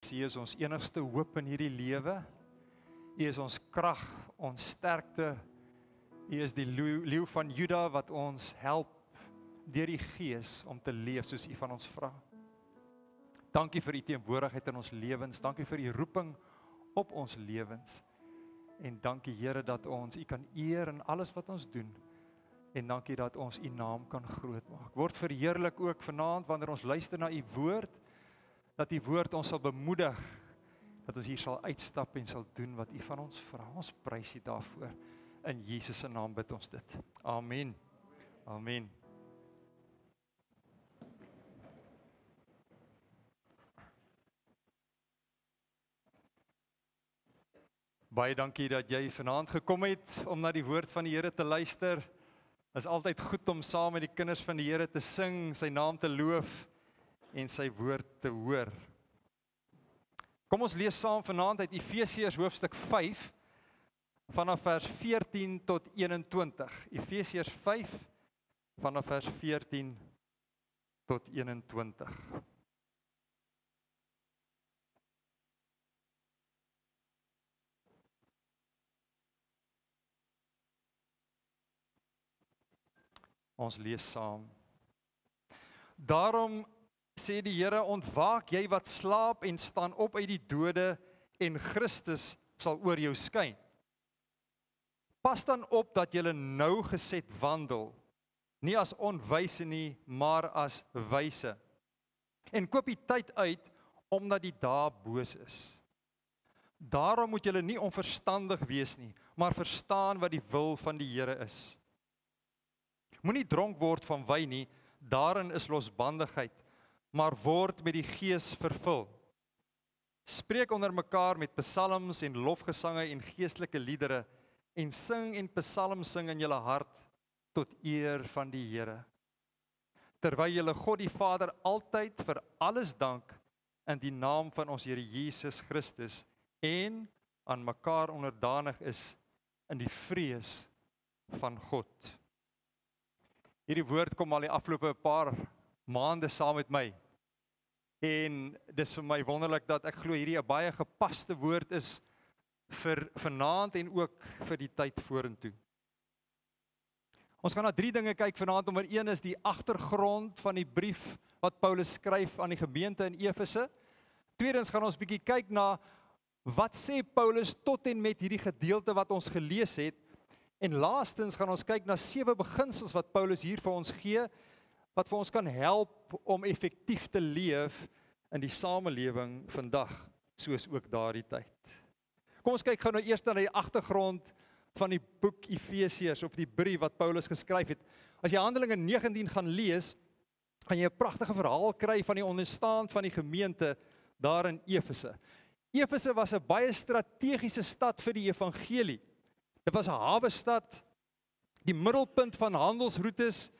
U is ons enigste hoop in hierdie lewe. U is ons krag, ons sterkte. U is die leeu van Juda wat ons help deur die Gees om te leef soos U van ons vra. Dankie vir U teenwoordigheid in ons lewens. Dankie vir U roeping op ons lewens. En dankie Here dat ons U kan eer in alles wat ons doen. En dankie dat ons U naam kan groot maak. Word verheerlik ook vanaand wanneer ons luister na U woord, dat U woord ons sal bemoedig, dat ons hier sal uitstap en sal doen wat U van ons vra. Ons prys U daarvoor. In Jesus se naam bid ons dit. Amen. Amen. Baie dankie dat jy vanaand gekom het om na die woord van die Here te luister. Dit is altyd goed om saam met die kinders van die Here te sing, sy naam te loof en sy woord te hoor. Kom ons lees saam vanaand uit Efesiërs hoofstuk 5 vanaf vers 14 tot 21. Efesiërs 5 vanaf vers 14 tot 21. Ons lees saam. Daarom sê die Here, ontwaak jy wat slaap en staan op uit die dode en Christus sal oor jou skyn. Pas dan op dat jy nougeset wandel, nie as onwyse nie, maar as wyse. En koop die tyd uit, omdat die dae boos is. Daarom moet jy nie onverstandig wees nie, maar verstaan wat die wil van die Here is. Moenie dronk word van wyn nie, daarin is losbandigheid, maar word met die Gees vervul. Spreek onder mekaar met psalms en lofgesange en geestelike liedere, en sing en psalms sing in julle hart, tot eer van die Here. Terwyl julle God die Vader altyd vir alles dank, in die naam van ons Here Jesus Christus, en aan mekaar onderdanig is, in die vrees van God. Hierdie woord kom al die afgelope paar maande saam met my. En dis vir my wonderlik dat ek glo hierdie 'n baie gepaste woord is vir vanaand en ook vir die tyd vorentoe. Ons gaan na 3 dinge kyk vanaand. Nommer 1 is die agtergrond van die brief wat Paulus skryf aan die gemeente in Efese. Tweedens gaan ons bietjie kyk na wat sê Paulus tot en met hierdie gedeelte wat ons gelees het. En laastens gaan ons kyk na 7 beginsels wat Paulus hier vir ons gee, wat vir ons kan help om effektief te leef in die samelewing vandag, soos ook daardie tyd. Kom ons kyk gou nou eers na die agtergrond van die boek Efesiërs, of die brief wat Paulus geskryf het. As jy Handelinge 19 gaan lees, gaan jy 'n pragtige verhaal kry van die ontstaan van die gemeente daar in Efese. Efese was 'n baie strategiese stad vir die evangelie. Dit was 'n hawestad, die middelpunt van handelsroetes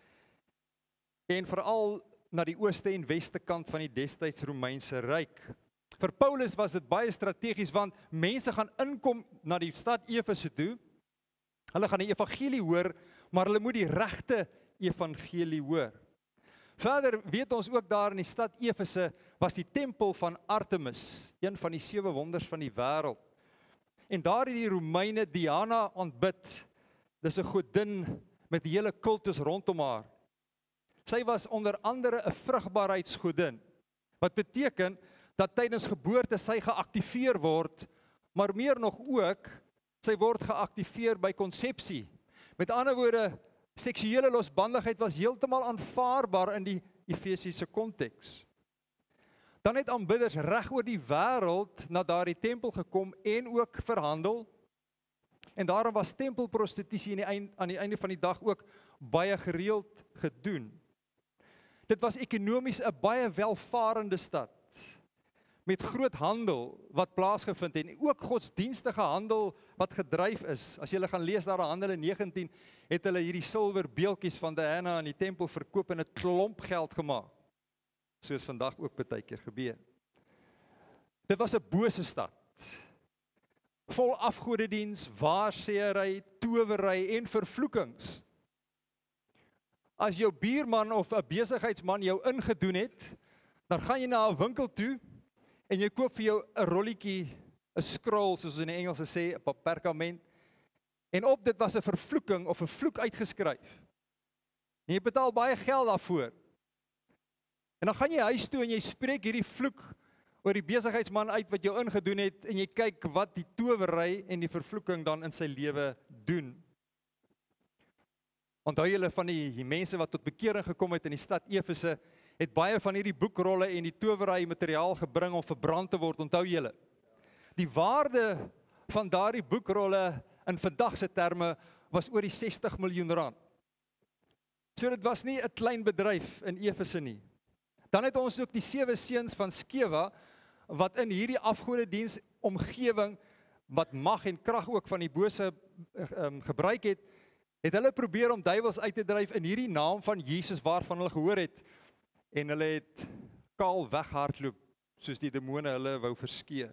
en veral na die ooste en weste kant van die destyds Romeinse ryk. Vir Paulus was dit baie strategies, want mense gaan inkom na die stad Efese toe. Hulle gaan die evangelie hoor, maar hulle moet die regte evangelie hoor. Verder weet ons ook daar in die stad Efese was die tempel van Artemis, een van die 7 wonders van die wêreld. En daar het die Romeine Diana aanbid. Dis 'n godin met die hele kultus rondom haar. Sy was onder andere 'n vrugbaarheidsgodin, wat beteken dat tydens geboorte sy geaktiveer word, maar meer nog ook, sy word geaktiveer by konsepsie. Met ander woorde, seksuele losbandigheid was heeltemal aanvaarbaar in die Efesiese konteks. Dan het aanbidders reg oor die wêreld na daardie tempel gekom en ook verhandel. En daarom was tempelprostitusie aan die einde van die dag ook baie gereeld gedoen. Dit was ekonomies 'n baie welvarende stad, met groot handel wat plaasgevind het, en ook godsdienstige handel wat gedryf is. As jy gaan lees daar in Handelinge 19, het hulle hierdie silwer beeldjies van Diana in die tempel verkoop en 'n klomp geld gemaak. Soos vandag ook baie keer gebeur. Dit was 'n bose stad, vol afgodediens, waarsêery, towery en vervloekings. As jou buurman of 'n besigheidsman jou ingedoen het, dan gaan jy na 'n winkel toe en jy koop vir jou 'n rolletjie, 'n scroll, soos in die Engels sê, 'n perkament, en op dit was 'n vervloeking of 'n vloek uitgeskryf. En jy betaal baie geld daarvoor. En dan gaan jy huis toe en jy spreek hierdie vloek oor die besigheidsman uit wat jou ingedoen het, en jy kyk wat die towery en die vervloeking dan in sy lewe doen. Onthou julle van die mense wat tot bekering gekom het in die stad Efese, het baie van hierdie boekrolle en die towery materiaal gebring om verbrand te word, onthou julle. Die waarde van daardie boekrolle in vandag se terme was oor die 60 miljoen rand. So dit was nie 'n klein bedryf in Efese nie. Dan het ons ook die 7 seuns van Skewa, wat in hierdie afgodediens omgewing, wat mag en krag ook van die bose gebruik het hulle probeer om duiwels uit te dryf in hierdie naam van Jesus waarvan hulle gehoor het, en hulle het kaal weghardloop, soos die demone hulle wou verskeer.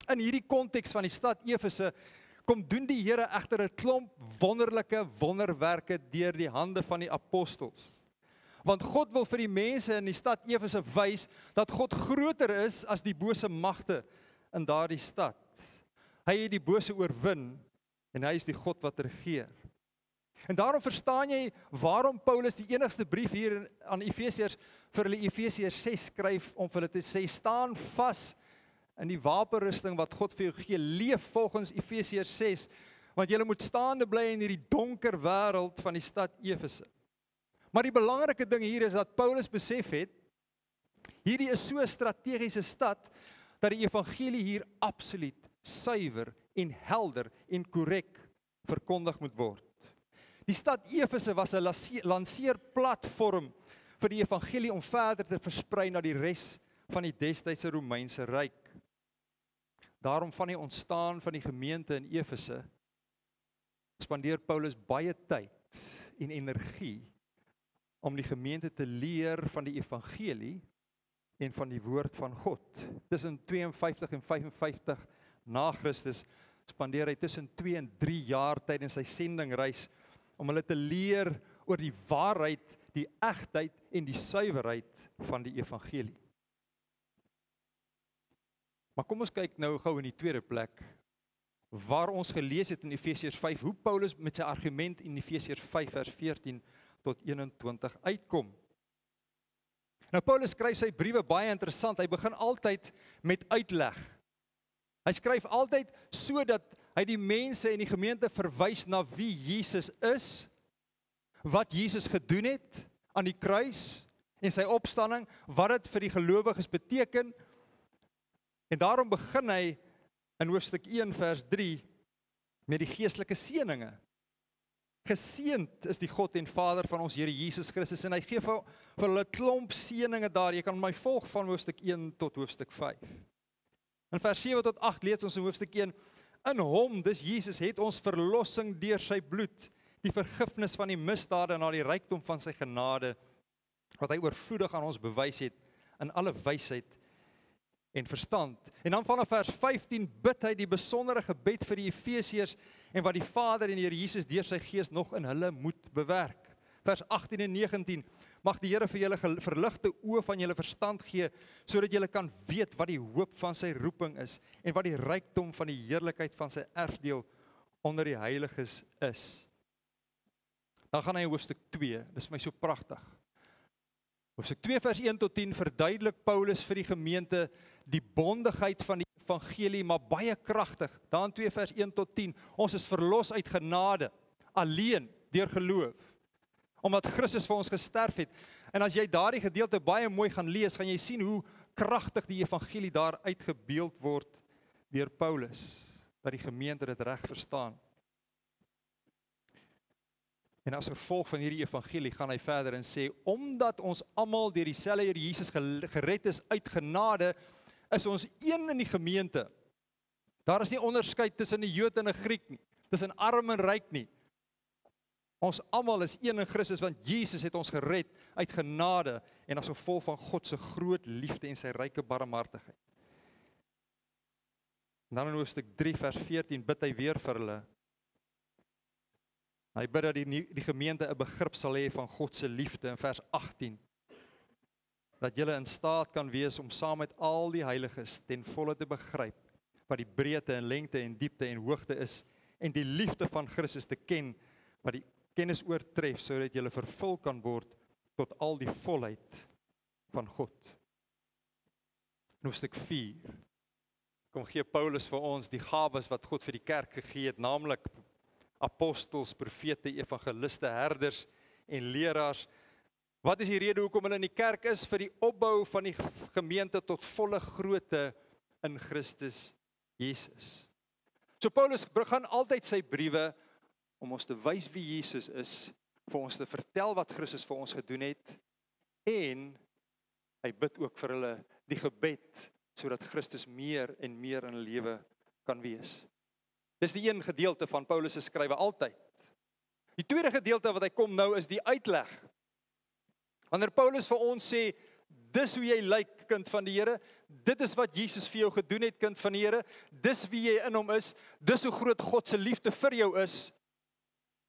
In hierdie konteks van die stad Efese, kom doen die Here egter 'n klomp wonderlike wonderwerke deur die hande van die apostels. Want God wil vir die mense in die stad Efese wys dat God groter is as die bose magte in daardie stad. Hy het die bose oorwin en hy is die God wat regeer. En daarom verstaan jy waarom Paulus die enigste brief hier aan Efesiërs vir hulle Efesiërs 6 skryf om vir hulle te sê, staan vas in die wapenrusting wat God vir jou gee, leef volgens Efesiërs 6, want jy moet staande bly in hierdie donker wêreld van die stad Efese. Maar die belangrike ding hier is dat Paulus besef het, hierdie is so 'n strategiese stad, dat die evangelie hier absoluut suiwer en helder en korrek verkondig moet word. Die stad Efese was 'n lanseerplatform vir die evangelie om verder te versprei na die res van die destydse Romeinse ryk. Daarom van die ontstaan van die gemeente in Efese, spandeer Paulus baie tyd en energie om die gemeente te leer van die evangelie en van die woord van God. Tussen 52 en 55 na Christus spandeer hy tussen 2 en 3 jaar tydens sy sendingreis om hulle te leer oor die waarheid, die egtheid en die suiwerheid van die evangelie. Maar kom ons kyk nou gou in die tweede plek, waar ons gelees het in Efesiërs 5, hoe Paulus met sy argument in Efesiërs 5 vers 14 tot 21 uitkom. Nou Paulus skryf sy briewe baie interessant, hy begin altyd met uitleg. Hy skryf altyd sodat hy die mense en die gemeente verwys na wie Jesus is, wat Jesus gedoen het aan die kruis en sy opstanding, wat dit vir die gelowiges beteken. En daarom begin hy in hoofstuk 1 vers 3 met die geestelike seëninge. Geseënd is die God en Vader van ons Here Jesus Christus, en hy gee vir hulle klomp seëninge daar. Jy kan my volg van hoofstuk 1 tot hoofstuk 5. In vers 7 tot 8 lees ons in hoofstuk 1, in hom, dus Jesus, het ons verlossing deur sy bloed, die vergifnis van die misdade na die rykdom van sy genade, wat hy oorvloedig aan ons bewys het, in alle wysheid en verstand. En dan vanaf vers 15 bid hy die besondere gebed vir die Efesiërs en wat die Vader en die Here Jesus deur sy Gees nog in hulle moet bewerk. Vers 18 en 19, mag die Here vir julle verligte oë van julle verstand gee, sodat julle kan weet wat die hoop van sy roeping is en wat die rykdom van die heerlikheid van sy erfdeel onder die heiliges is. Dan gaan hy in hoofstuk 2, dis vir my so pragtig. Hoofstuk 2 vers 1 tot 10 verduidelik Paulus vir die gemeente die bondigheid van die evangelie, maar baie kragtig. Dan 2 vers 1 tot 10, ons is verlos uit genade, alleen deur geloof, omdat Christus vir ons gesterf het. En as jy daardie gedeelte baie mooi gaan lees, gaan jy sien hoe kragtig die evangelie daar uitgebeeld word deur Paulus, dat die gemeente dit reg verstaan. En as gevolg van hierdie evangelie gaan hy verder en sê, omdat ons almal deur dieselfde Here Jesus gered is uit genade, is ons een in die gemeente. Daar is nie onderskeid tussen 'n Jood en 'n Griek nie, tussen arm en ryk nie. Ons almal is een in Christus, want Jesus het ons gered uit genade en as gevolg van God se groot liefde en sy ryke barmhartigheid. En dan in hoofstuk 3 vers 14 bid hy weer vir hulle. Hy bid dat die gemeente 'n begrip sal hê van God se liefde in vers 18. dat julle in staat kan wees om saam met al die heiliges ten volle te begryp wat die breedte en lengte en diepte en hoogte is en die liefde van Christus te ken wat die kennis oortref sodat julle vervul kan word tot al die volheid van God. In hoofstuk 4 kom gee Paulus vir ons die gawes wat God vir die kerk gegee het, naamlik apostels, profete, evangeliste, herders en leraars. Wat is die rede hoekom hulle in die kerk is? Vir die opbou van die gemeente tot volle grootte in Christus Jesus. So Paulus begin altyd sy briewe om ons te wys wie Jesus is, vir ons te vertel wat Christus vir ons gedoen het, en hy bid ook vir hulle die gebed, sodat Christus meer en meer in hulle lewe kan wees. Dis die een gedeelte van Paulus se skrywe altyd. Die tweede gedeelte wat hy kom nou is die uitleg. Wanneer Paulus vir ons sê, dis hoe jy lyk, kind van die Here, dit is wat Jesus vir jou gedoen het, kind van die Here, dis wie jy in hom is, dis hoe groot God se liefde vir jou is,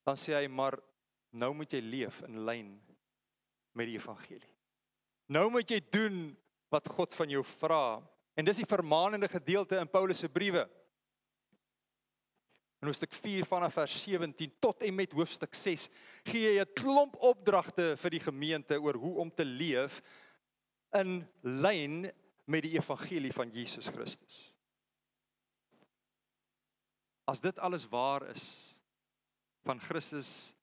dan sê hy, maar nou moet jy leef in lyn met die evangelie. Nou moet jy doen wat God van jou vra. En dis die vermaanende gedeelte in Paulus se briewe. In hoofstuk 4 vanaf vers 17 tot en met hoofstuk 6 gee hy 'n klomp opdragte vir die gemeente oor hoe om te leef in lyn met die evangelie van Jesus Christus. As dit alles waar is van Christus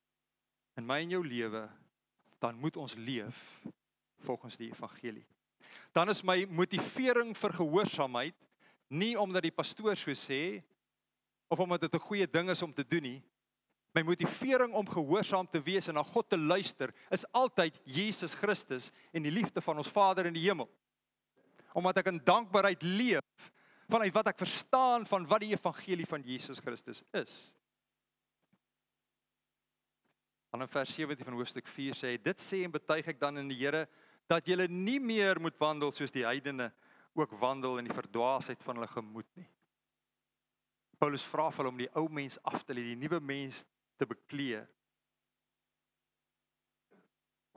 in my en jou lewe, dan moet ons leef volgens die evangelie. Dan is my motivering vir gehoorsaamheid nie omdat die pastoor so sê of omdat dit 'n goeie ding is om te doen nie. My motivering om gehoorsaam te wees en na God te luister is altyd Jesus Christus en die liefde van ons Vader in die hemel. Omdat ek in dankbaarheid leef vanuit wat ek verstaan van wat die evangelie van Jesus Christus is. Dan in vers 17 van hoofstuk 4 sê hy, dit sê en betuig ek dan in die Here, dat julle nie meer moet wandel soos die heidene ook wandel in die verdwaasheid van hulle gemoed nie. Paulus vra vir hulle om die ou mens af te lê, die nuwe mens te beklee.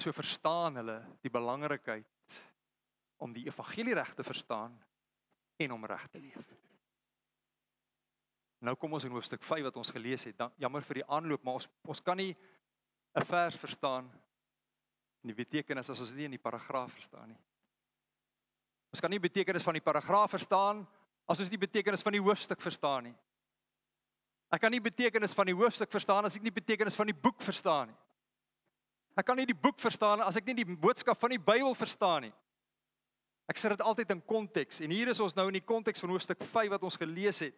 So verstaan hulle die belangrikheid om die evangelie reg te verstaan en om reg te leef. Nou kom ons in hoofstuk 5 wat ons gelees het. Jammer vir die aanloop, maar ons kan nie 'n vers verstaan en die betekenis as ons nie in die paragraaf verstaan nie. Ons kan nie die betekenis van die paragraaf verstaan as ons nie die betekenis van die hoofstuk verstaan nie. Ek kan nie die betekenis van die hoofstuk verstaan as ek nie die betekenis van die boek verstaan nie. Ek kan nie die boek verstaan as ek nie die boodskap van die Bybel verstaan nie. Ek sit dit altyd in konteks en hier is ons nou in die konteks van hoofstuk 5 wat ons gelees het.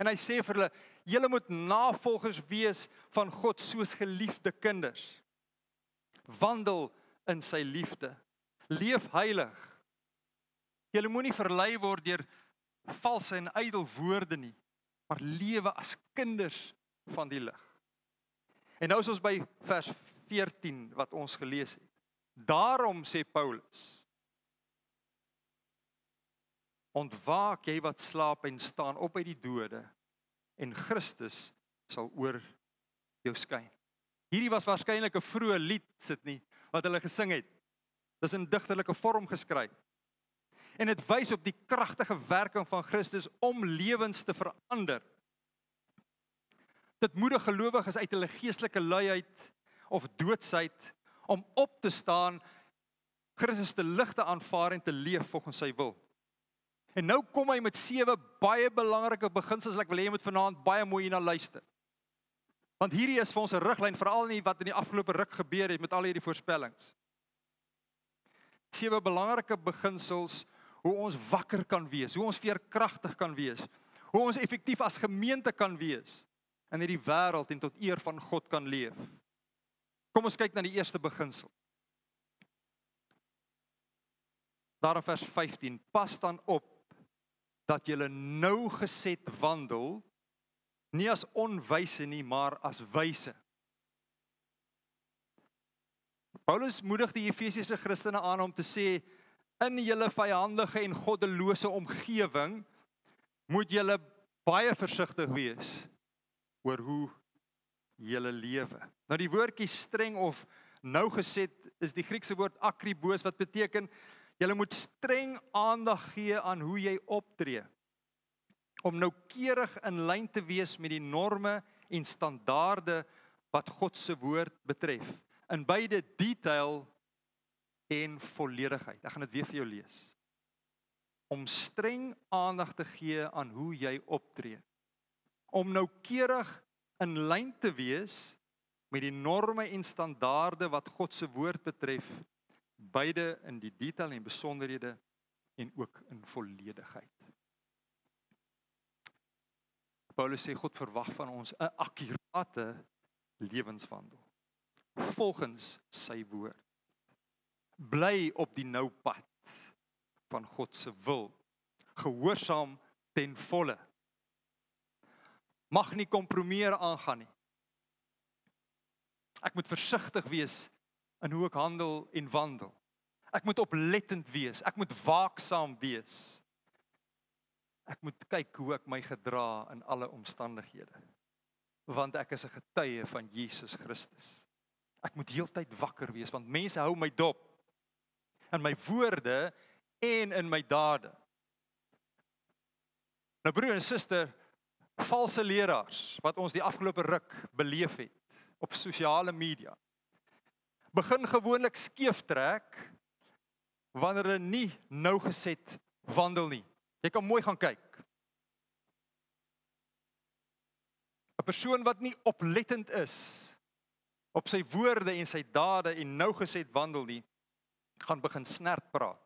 En hy sê vir hulle, julle moet navolgers wees van God soos geliefde kinders. Wandel in sy liefde. Leef heilig. Julle moenie verlei word deur valse en ydel woorde nie, maar lewe as kinders van die lig. En nou is ons by vers 14 wat ons gelees het. Daarom sê Paulus, ontwaak jy wat slaap en staan op uit die dode, en Christus sal oor jou skyn. Hierdie was waarskynlik 'n vroeë lied, sit nie, wat hulle gesing het. Dis in digterlike vorm geskryf. En dit wys op die kragtige werking van Christus om lewens te verander. Dit moedig gelowiges uit hulle geestelike luiheid of doodsheid om op te staan, Christus te lig te aanvaar en te leef volgens sy wil. En nou kom hy met 7 baie belangrike beginsels, ek wil hê jy moet vanaand baie mooi hierna luister. Want hierdie is vir ons 'n riglyn, veral nie wat in die afgelope ruk gebeur het met al hierdie voorspellings. 7 belangrike beginsels, hoe ons wakker kan wees, hoe ons veerkragtig kan wees, hoe ons effektief as gemeente kan wees, in hierdie wêreld en tot eer van God kan leef. Kom ons kyk na die eerste beginsel. Daar in vers 15, pas dan op, dat julle nougeset wandel, nie as onwyse nie, maar as wyse. Paulus moedig die Efesiese Christene aan om te sê, in julle vyhandige en goddelose omgewing, moet julle baie versigtig wees, oor hoe julle lewe. Nou die woordjie streng of nougeset, is die Griekse woord akribos, wat beteken, Jy moet streng aandag gee aan hoe jy optree, om noukeurig in lyn te wees met die norme en standaarde wat God se woord betref, in beide detail en volledigheid. Ek gaan dit weer vir jou lees. Om streng aandag te gee aan hoe jy optree, om noukeurig in lyn te wees met die norme en standaarde wat God se woord betref, beide in die detail en besonderhede en ook in volledigheid. Paulus sê God verwag van ons 'n akkurate lewenswandel volgens sy woord. Bly op die nou pad van God se wil, gehoorsaam ten volle. Mag nie kompromieer aangaan nie. Ek moet versigtig wees in hoe ek handel en wandel. Ek moet oplettend wees, ek moet waaksaam wees. Ek moet kyk hoe ek my gedra in alle omstandighede, want ek is 'n getuie van Jesus Christus. Ek moet heeltyd wakker wees, want mense hou my dop in my woorde en in my dade. Nou broer en suster, valse leraars wat ons die afgelope ruk beleef het op sosiale media, begin gewoonlik skeef trek wanneer hulle nie nougeset wandel nie. Jy kan mooi gaan kyk. 'n Persoon wat nie oplettend is op sy woorde en sy dade en nougeset wandel nie, gaan begin snert praat.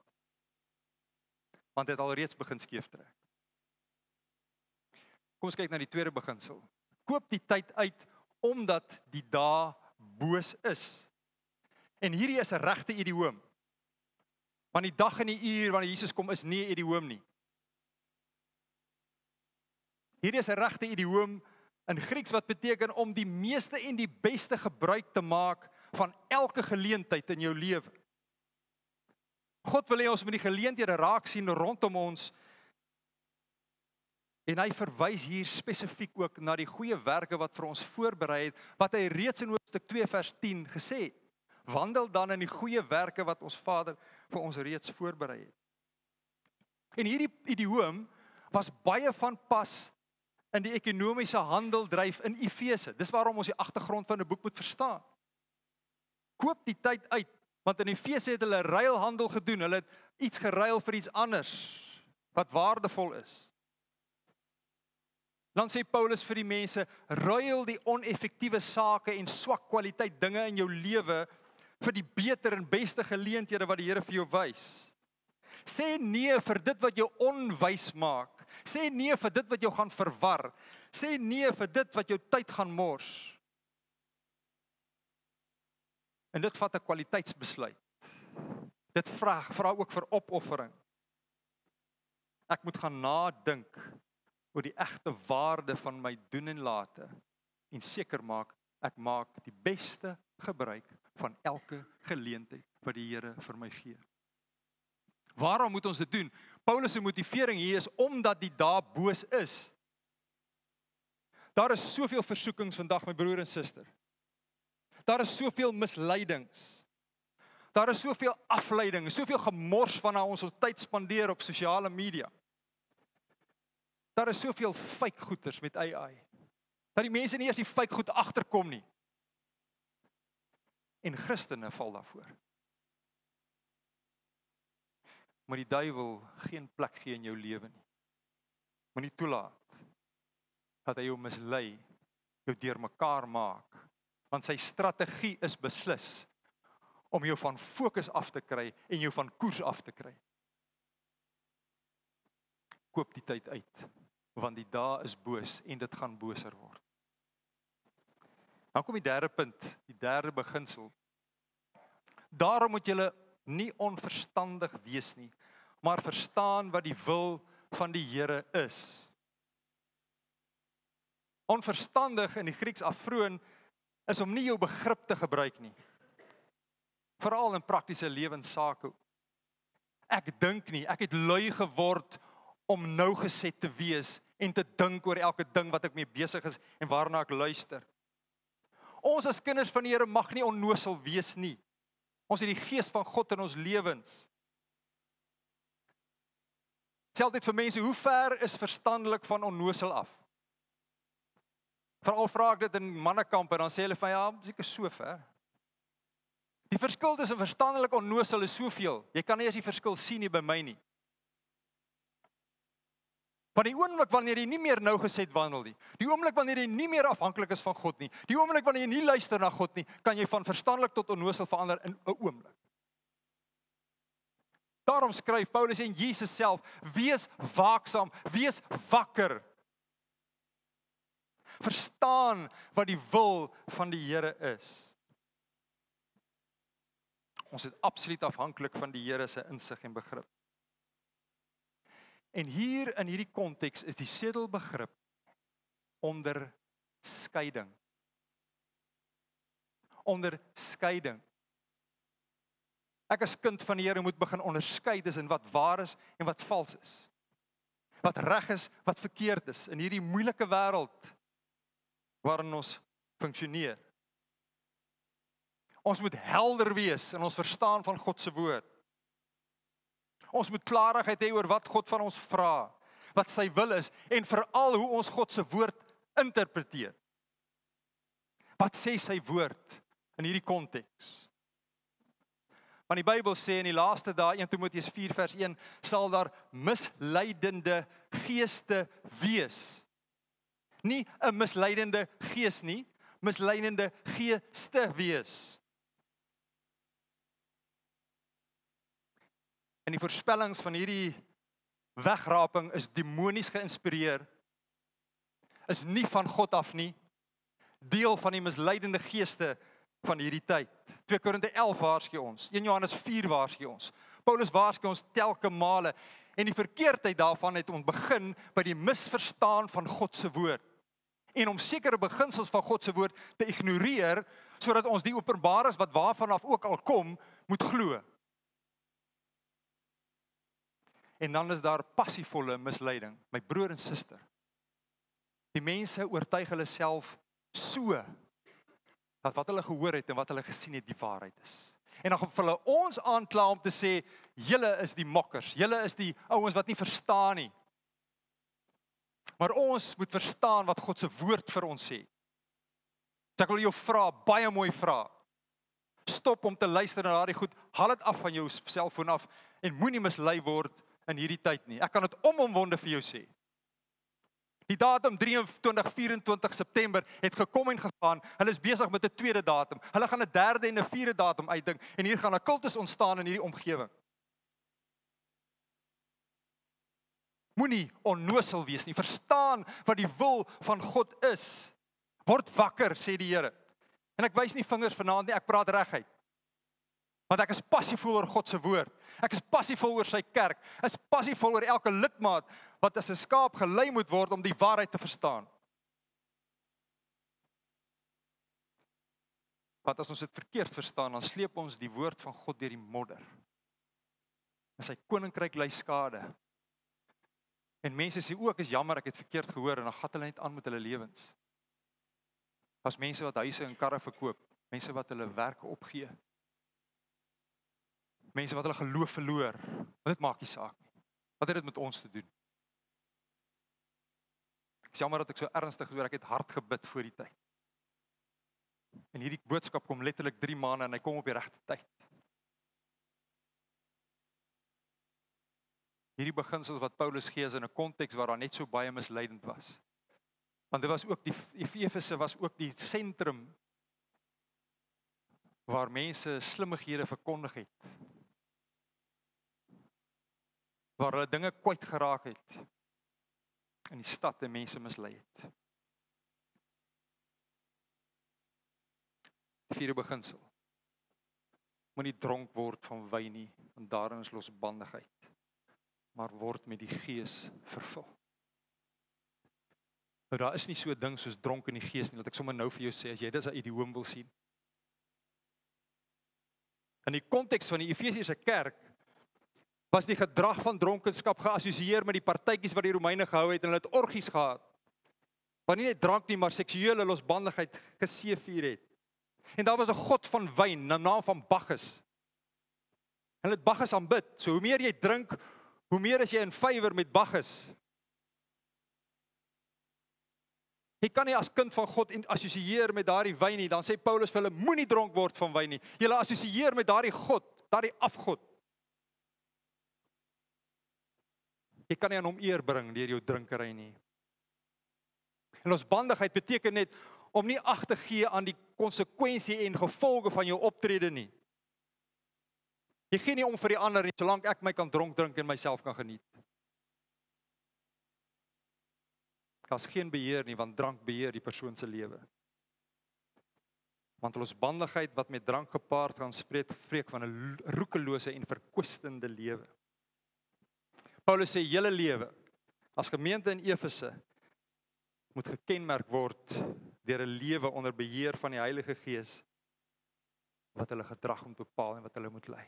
Want hy het alreeds begin skeef trek. Kom ons kyk na die tweede beginsel. Koop die tyd uit omdat die dae boos is. En hierdie is 'n regte idioom. Want die dag en die uur wanneer Jesus kom is nie 'n idioom nie. Hierdie is 'n regte idioom in Grieks wat beteken om die meeste en die beste gebruik te maak van elke geleentheid in jou lewe. God wil hê ons moet die geleenthede raak sien rondom ons. En hy verwys hier spesifiek ook na die goeie werke wat vir ons voorberei het, wat hy reeds in hoofstuk 2 vers 10 gesê het. Wandel dan in die goeie werke wat ons Vader vir ons reeds voorberei het. En hierdie idioom was baie van pas in die ekonomiese handeldryf in Efese. Dis waarom ons die agtergrond van 'n boek moet verstaan. Koop die tyd uit, want in Efese het hulle ruilhandel gedoen. Hulle het iets geruil vir iets anders wat waardevol is. Dan sê Paulus vir die mense, ruil die oneffektiewe sake en swak kwaliteit dinge in jou lewe vir die beter en beste geleenthede wat die Here vir jou wys. Sê nee vir dit wat jou onwys maak. Sê nee vir dit wat jou gaan verwar. Sê nee vir dit wat jou tyd gaan mors. En dit vat 'n kwaliteitsbesluit. Dit vra ook vir opoffering. Ek moet gaan nadink oor die egte waarde van my doen en late en seker maak ek maak die beste gebruik van elke geleentheid wat die Here vir my gee. Waarom moet ons dit doen? Paulus se motivering hier is omdat die dae boos is. Daar is soveel versoekings vandag, my broer en suster. Daar is soveel misleidings. Daar is soveel afleiding, soveel gemors van ons tyd spandeer op sosiale media. Daar is soveel fake goeters met AI. Dat die mense nie eers die fake goed agterkom nie. En Christene val daarvoor. Maar die duiwel geen plek gee in jou lewe nie. Moenie toelaat dat hy jou mislei, jou deurmekaar maak, want sy strategie is beslis om jou van fokus af te kry en jou van koers af te kry. Koop die tyd uit, want die dae is boos en dit gaan boser word. Dan kom die derde punt, die derde beginsel. Daarom moet julle nie onverstandig wees nie, maar verstaan wat die wil van die Here is. Onverstandig in die Grieks afroon is om nie jou begrip te gebruik nie. Veral in praktiese lewensake. Ek dink nie, ek het lui geword om nougeset te wees en te dink oor elke ding wat ek mee besig is en waarna ek luister. Ons as kinders van die Here mag nie onnosel wees nie. Ons het die gees van God in ons lewens. Sê altyd vir mense, hoe ver is verstandelik van onnosel af? Veral vra ek dit in mannekampe, dan sê hulle van ja, seker so ver. Die verskil tussen verstandelik en onnosel is soveel. Jy kan nie eens die verskil sien nie by my nie. Van die oomblik wanneer jy nie meer nougeset wandel nie, die oomblik wanneer jy nie meer afhanklik is van God nie, die oomblik wanneer jy nie luister na God nie, kan jy van verstandelik tot onnosel verander in 'n oomblik. Daarom skryf Paulus en Jesus self, wees waaksaam, wees wakker. Verstaan wat die wil van die Here is. Ons is absoluut afhanklik van die Here se insig en begrip. En hier in hierdie konteks is die sleutelbegrip onderskeiding. Onderskeiding. Ek as kind van die Here moet begin onderskei tussen wat waar is en wat vals is. Wat reg is, wat verkeerd is in hierdie moeilike wêreld waarin ons funksioneer. Ons moet helder wees in ons verstaan van God se woord. Ons moet klarigheid hê oor wat God van ons vra, wat sy wil is en veral hoe ons God se woord interpreteer. Wat sê sy woord in hierdie konteks? Want die Bybel sê in die laaste dae, 1 Timoteus 4 vers 1, sal daar misleidende geeste wees. Nie 'n misleidende gees nie, misleidende geeste wees. En die voorspellings van hierdie wegraping is demonies geïnspireer, is nie van God af nie, deel van die misleidende geeste van hierdie tyd. 2 Korinte 11 waarsku ons, 1 Johannes 4 waarsku ons, Paulus waarsku ons telke male, en die verkeerdheid daarvan het ons begin by die misverstaan van God se woord, en om sekere beginsels van God se woord te ignoreer, sodat ons die openbaar is wat waarvan af ook al kom, moet glo. En dan is daar passievolle misleiding, my broer en suster. Die mense oortuig hulle self so, dat wat hulle gehoor het en wat hulle gesien het die waarheid is. En dan gaan hulle ons aankla om te sê, julle is die mokkers, julle is die ouens wat nie verstaan nie. Maar ons moet verstaan wat God se woord vir ons sê. So ek wil jou vra, baie mooi vra. Stop om te luister na daardie goed, haal dit af van jou selfoon af en moenie mislei word in hierdie tyd nie. Ek kan dit omwonde vir jou sê. Die datum 23-24 September het gekom en gegaan. Hulle is besig met 'n tweede datum. Hulle gaan 'n derde en 'n vierde datum uitdink en hier gaan 'n kultus ontstaan in hierdie omgewing. Moenie onnosel wees nie. Verstaan wat die wil van God is. Word wakker, sê die Here. En ek wys nie vingers vanaand nie, ek praat reguit. Want ek is passievol oor God se woord. Ek is passievol oor sy kerk. Ek is passievol oor elke lidmaat wat as 'n skaap gelei moet word om die waarheid te verstaan. Want as ons dit verkeerd verstaan, dan sleep ons die woord van God deur die modder. En sy koninkryk ly skade. En mense sê ook, is jammer, ek het verkeerd gehoor, en dan gaan hulle net aan met hulle lewens. As mense wat huise en karre verkoop, mense wat hulle werk opgee, mense wat hulle geloof verloor, dit maak nie saak nie. Wat het dit met ons te doen? Ek is jammer dat ek so ernstig is, ek het hard gebid voor die tyd. En hierdie boodskap kom letterlik 3 maande en hy kom op die regte tyd. Hierdie beginsels wat Paulus gee is in 'n konteks waar daar net so baie misleidend was. Want dit was ook die Efese was ook die sentrum waar mense slimmighede verkondig het. Waar hulle dinge kwyt geraak het in die stad en mense mislei het. Vierde beginsel. Moenie dronk word van wyn nie, want daarin is losbandigheid. Maar word met die Gees vervul. Nou daar is nie so 'n ding soos dronk in die Gees nie, dat ek sommer nou vir jou sê, as jy dit as 'n idioom wil sien. In die konteks van die Efesiese kerk, was die gedrag van dronkenskap geassosieer met die partytjies wat die Romeine gehou het, en hulle het orgies gehad. Waar nie net drank nie, maar seksuele losbandigheid geseëvier het. En daar was 'n god van wyn, na naam van Bacchus. En hulle het Bacchus aanbid. So hoe meer jy drink, Hoe meer as jy in fywer met Bacchus. Jy kan nie as kind van God assosieer met daardie wyn nie, dan sê Paulus vir hulle, moenie dronk word van wyn nie. Jy assosieer met daardie God, daardie afgod. Jy kan nie aan hom eer bring deur jou drinkery nie. En losbandigheid beteken net om nie ag te gee aan die konsekwensie en gevolge van jou optrede nie. Jy gee nie om vir die ander nie, solank ek my kan dronk drink en myself kan geniet. Daar's geen beheer nie, want drank beheer die persoon se lewe. Want losbandigheid wat met drank gepaard gaan spreek van 'n roekelose en verkwistende lewe. Paulus sê julle lewe as gemeente in Efese moet gekenmerk word deur 'n lewe onder beheer van die Heilige Gees wat hulle gedrag moet bepaal en wat hulle moet lei.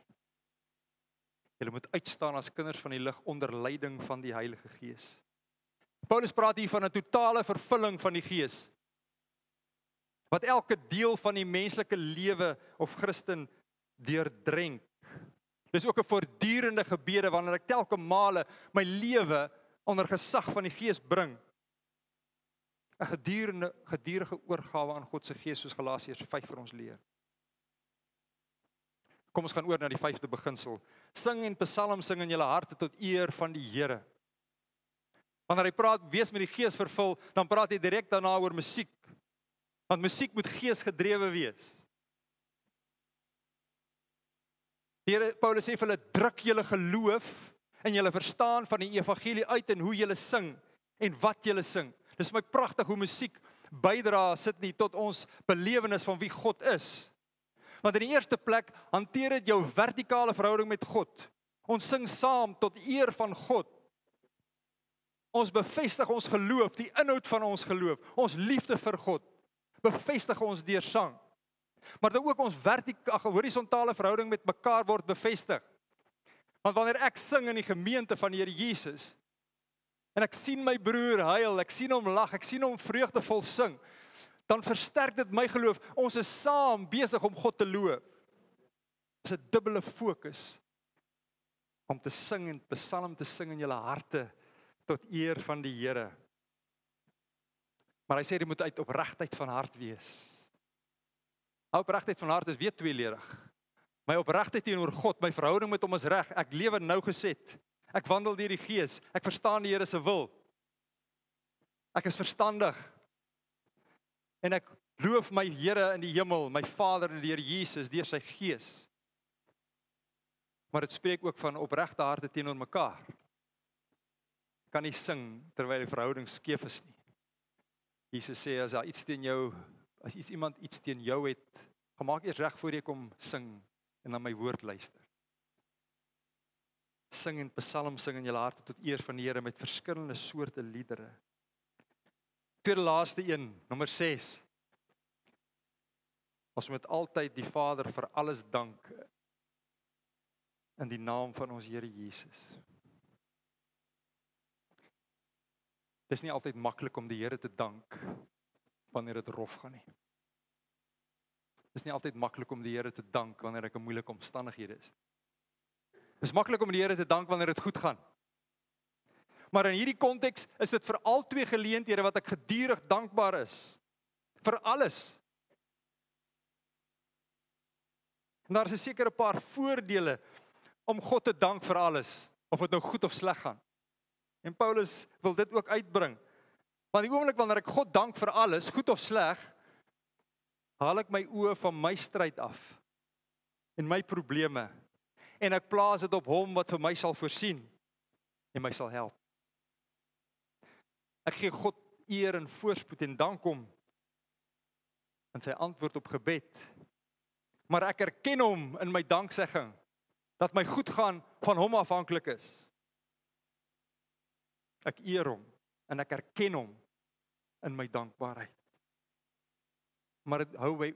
Julle moet uitstaan as kinders van die lig onder leiding van die Heilige Gees. Paulus praat hier van 'n totale vervulling van die Gees, wat elke deel van die menslike lewe of Christen deurdrenk. Dis ook 'n voortdurende gebede wanneer ek telke male my lewe onder gesag van die Gees bring. 'n gedurende oorgawe aan God se Gees soos Galasiërs 5 vir ons leer. Kom ons gaan oor na die 5de beginsel. Sing en psalm sing in julle harte tot eer van die Here. Wanneer hy praat, wees met die Gees vervul, dan praat hy direk daarna oor musiek. Want musiek moet geesgedrewe wees. Die Here Paulus sê vir hulle, druk julle geloof en julle verstaan van die evangelie uit en hoe julle sing en wat julle sing. Dis my pragtig hoe musiek bydra sit nie tot ons belewenis van wie God is. Want in die eerste plek hanteer dit jou vertikale verhouding met God. Ons sing saam tot eer van God. Ons bevestig ons geloof, die inhoud van ons geloof, ons liefde vir God, bevestig ons deur sang. Maar dan ook ons horisontale verhouding met mekaar word bevestig. Want wanneer ek sing in die gemeente van die Here Jesus, en ek sien my broer huil, ek sien hom lag, ek sien hom vreugdevol sing, dan versterk dit my geloof, ons is saam besig om God te loof. Dit is 'n dubbele fokus, om te sing en psalm te sing in julle harte, tot eer van die Here. Maar hy sê dit moet uit opregtheid van hart wees. Opregtheid van hart is weer tweeledig. My opregtheid teenoor God, my verhouding met hom is reg, ek lewe nougeset. Ek wandel deur die Gees, ek verstaan die Here se wil. Ek is verstandig. En ek loof my Here in die hemel, my Vader en die Here Jesus deur sy Gees. Maar dit spreek ook van opregte harte teenoor mekaar. Kan nie sing terwyl die verhouding skeef is nie. Jesus sê as daar iets teen jou, as iemand iets teen jou het, gemaak eers reg voor jy kom sing en na my woord luister. Sing en psalm sing in julle harte tot eer van die Here met verskillende soorte liedere. Tweede laaste een, nommer 6. Ons moet altyd die Vader vir alles dank in die naam van ons Here Jesus. Dis nie altyd maklik om die Here te dank wanneer dit rof gaan nie. Dis nie altyd maklik om die Here te dank wanneer ek in moeilike omstandighede is. Dis maklik om die Here te dank wanneer dit goed gaan. Maar in hierdie konteks is dit vir al twee geleenthede wat ek gedurig dankbaar is. Vir alles. En daar is 'n sekere paar voordele om God te dank vir alles, of dit nou goed of sleg gaan. En Paulus wil dit ook uitbring. Want die oomblik wanneer ek God dank vir alles, goed of sleg, haal ek my oë van my stryd af en my probleme en ek plaas dit op hom wat vir my sal voorsien en my sal help. Ek gee God eer en voorspoed en dank hom in sy antwoord op gebed. Maar ek erken hom in my danksegging dat my goed gaan van hom afhanklik is. Ek eer hom en ek erken hom in my dankbaarheid. Maar dit hou my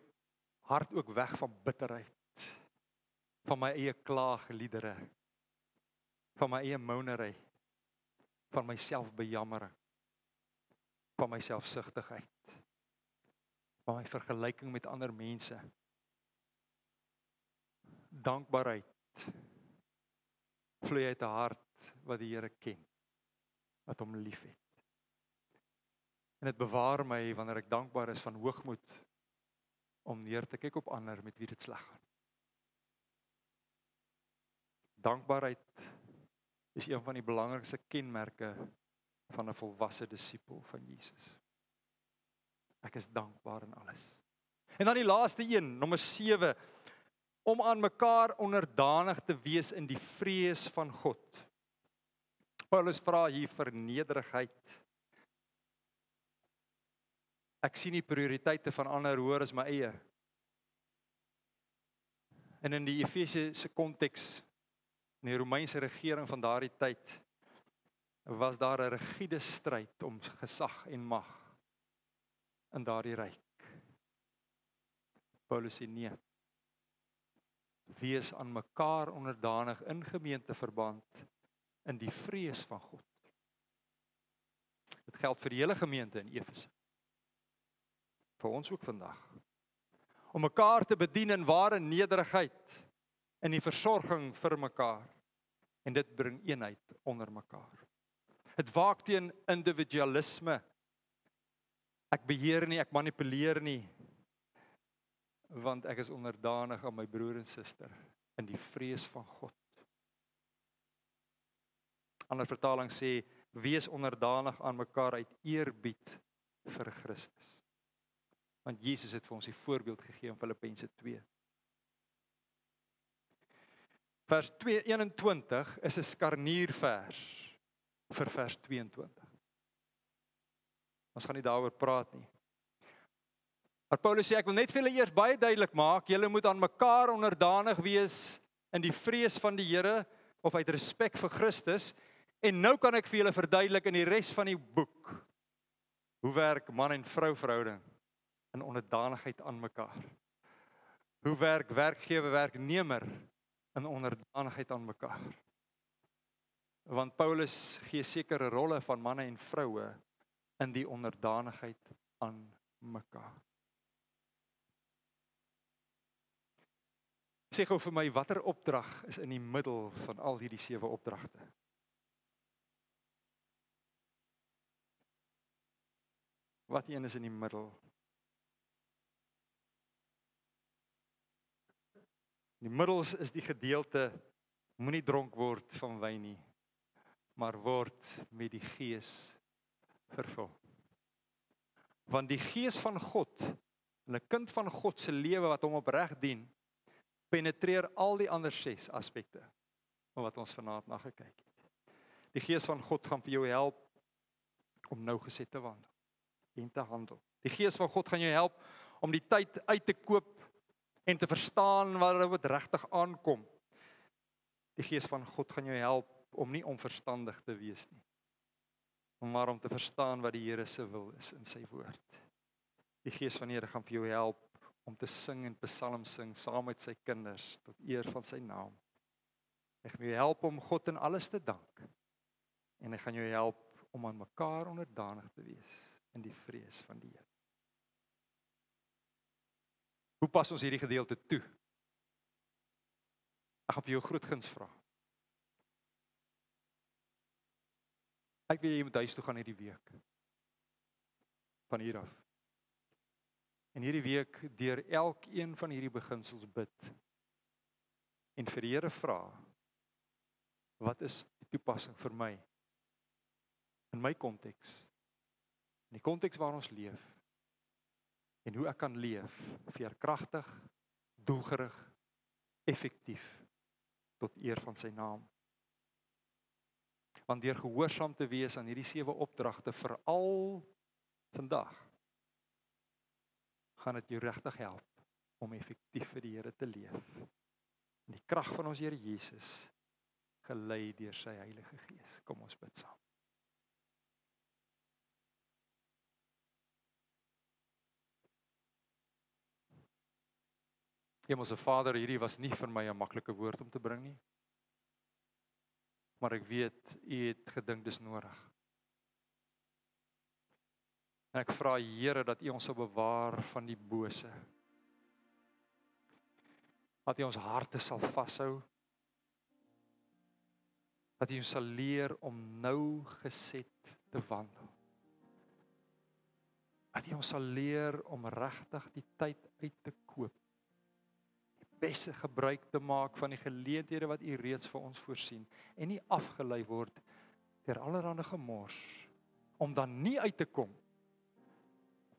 hart ook weg van bitterheid, van my eie klaagliedere, van my eie mounery, van my selfbejammering, van my selfsugtigheid, van my vergelyking met ander mense. Dankbaarheid vloei uit 'n hart wat die Here ken, wat hom liefhet. En dit bewaar my wanneer ek dankbaar is van hoogmoed om neer te kyk op ander met wie dit sleg gaan. Dankbaarheid is een van die belangrikste kenmerke van 'n volwasse disipel van Jesus. Ek is dankbaar in alles. En dan die laaste een, nommer 7, om aan mekaar onderdanig te wees in die vrees van God. Paulus vra hier vir nederigheid. Ek sien die prioriteite van ander hoër as my eie. En in die Efesiese konteks, in die Romeinse regering van daardie tyd, was daar 'n rigiede stryd om gesag en mag in daardie ryk. Paulus sê nee. Wees aan mekaar onderdanig in gemeenteverband in die vrees van God. Dit geld vir die hele gemeente in Efese. Vir ons ook vandag. Om mekaar te bedien in ware nederigheid, in die versorging vir mekaar. En dit bring eenheid onder mekaar. Dit waak teen individualisme. Ek beheer nie, ek manipuleer nie, want ek is onderdanig aan my broer en suster in die vrees van God. Ander vertaling sê, wees onderdanig aan mekaar uit eerbied vir Christus. Want Jesus het vir ons die voorbeeld gegee in Filippense 2. Vers 21 is 'n skarniervers vir vers 22. Ons gaan nie daaroor praat nie. Maar Paulus sê, ek wil net vir julle eers baie duidelik maak, julle moet aan mekaar onderdanig wees in die vrees van die Here, of uit respek vir Christus, en nou kan ek vir julle verduidelik in die res van die boek, hoe werk man en vrou verhouding in onderdanigheid aan mekaar. Hoe werk werkgewer, werknemer in onderdanigheid aan mekaar. Want Paulus gee sekere rolle van manne en vroue in die onderdanigheid aan mekaar. Sê gou vir my, watter opdrag is in die middel van al hierdie 7 opdragte? Wat een is in die middel? Die middels is die gedeelte, moenie dronk word van wyn nie, maar word met die Gees vervul. Want die Gees van God, 'n kind van God se lewe wat hom opreg dien, penetreer al die ander 6 aspekte wat ons vanaand na gekyk het. Die Gees van God gaan vir jou help om nougeset te wandel en te handel. Die Gees van God gaan jou help om die tyd uit te koop en te verstaan waar dit regtig aankom. Die Gees van God gaan jou help om nie onverstandig te wees nie, maar om te verstaan wat die Here se wil is in sy woord. Die Gees van die Here gaan vir jou help om te sing en psalms sing saam met sy kinders tot eer van sy naam. Hy gaan jou help om God in alles te dank. En hy gaan jou help om aan mekaar onderdanig te wees in die vrees van die Here. Hoe pas ons hierdie gedeelte toe? Ek gaan vir jou groot guns vra. Ek wil jy moet huis toe gaan hierdie week. Van hier af. En hierdie week deur elkeen van hierdie beginsels bid. En vir die Here vra, wat is die toepassing vir my? In my konteks. In die konteks waar ons leef. En hoe ek kan leef, veerkragtig, doelgerig, effektief, tot eer van sy naam. Want deur gehoorsaam te wees aan hierdie 7 opdragte, veral vandag, gaan dit jou regtig help om effektief vir die Here te leef. In die krag van ons Here Jesus, gelei deur sy Heilige Gees. Kom ons bid saam. Hemelse Vader, hierdie was nie vir my 'n maklike woord om te bring nie. Maar ek weet, U het gedink dis nodig. En ek vra Here dat U ons sal bewaar van die bose. Dat U ons harte sal vashou. Dat U ons sal leer om nou geset te wandel. Dat U ons sal leer om regtig die tyd uit te koop. Die beste gebruik te maak van die geleenthede wat U reeds vir ons voorsien en nie afgelei word deur allerlei gemors om dan nie uit te kom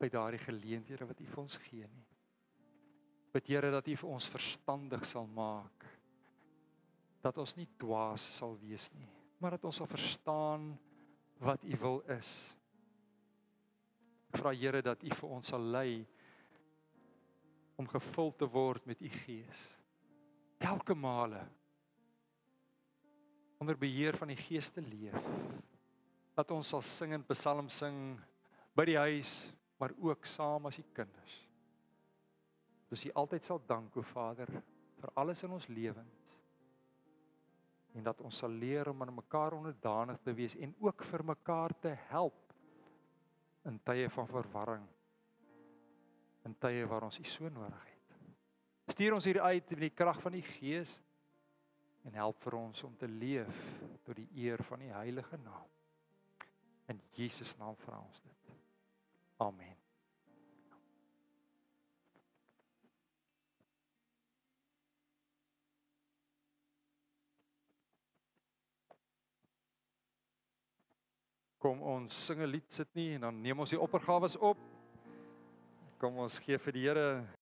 by daardie geleenthede wat U vir ons gee nie. Bid Here dat U vir ons verstandig sal maak, dat ons nie dwaas sal wees nie, maar dat ons sal verstaan wat U wil is. Ek vra Here dat U vir ons sal lei om gevul te word met U Gees. Elke male onder beheer van die Gees te leef. Dat ons sal sing en psalm sing by die huis, maar ook saam as die kinders. Dus U altyd sal dank, o Vader, vir alles in ons lewens. En dat ons sal leer om aan mekaar onderdanig te wees en ook vir mekaar te help in tye van verwarring, in tye waar ons U so nodig het. Stuur ons hier uit met die krag van die Gees en help vir ons om te leef tot die eer van die heilige naam. In Jesus naam vra ons dit. Amen. Kom ons sing 'n lied, sit nie, en dan neem ons die oppergawes op. Kom ons gee vir die Here